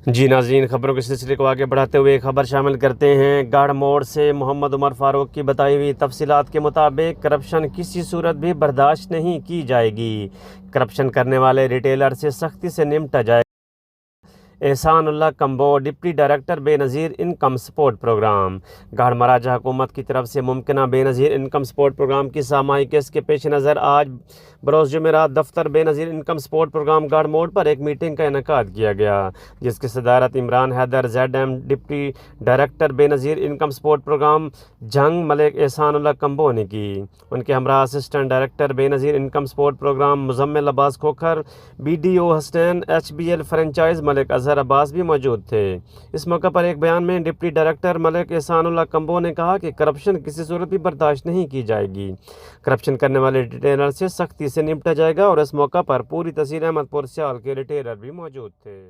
جی ناظرین، خبروں کے سلسلے کو آگے بڑھاتے ہوئے خبر شامل کرتے ہیں۔ گڑھ موڑ سے محمد عمر فاروق کی بتائی ہوئی تفصیلات کے مطابق کرپشن کسی صورت بھی برداشت نہیں کی جائے گی۔ کرپشن کرنے والے ریٹیلر سے سختی سے نمٹا جائے گا۔ احسان Ullah Kamboh, deputy director Benazir income support programme. گڑھ مراجہ حکومت کی طرف سے ممکنہ بے نظیر انکم سپورٹ پروگرام کی سامائی قسط کے پیش نظر آج بروز جمعرات دفتر بے نظیر انکم سپورٹ پروگرام گڑھ موڑ پر ایک میٹنگ کا انعقاد کیا گیا، جس کی صدارت Imran Haider Z M, deputy director Benazir income support program Jhang Malik Ehsan Ullah Kamboh نے کی۔ ان کے ہمراہ assistant director Benazir income support program Muzammil Abbas Khokhar, B D O Hasnain, H B L franchise Malik Azhar Abbas بھی موجود تھے۔ اس موقع پر ایک بیان میں ڈپٹی ڈائریکٹر ملک احسان اللہ کمبوہ نے کہا کہ کرپشن کسی صورت بھی برداشت نہیں کی جائے گی۔ کرپشن کرنے والے ریٹیلر سے سختی سے نمٹا جائے گا، اور اس موقع پر پوری تحصیل احمد پور سیال کے ریٹیلر بھی موجود تھے۔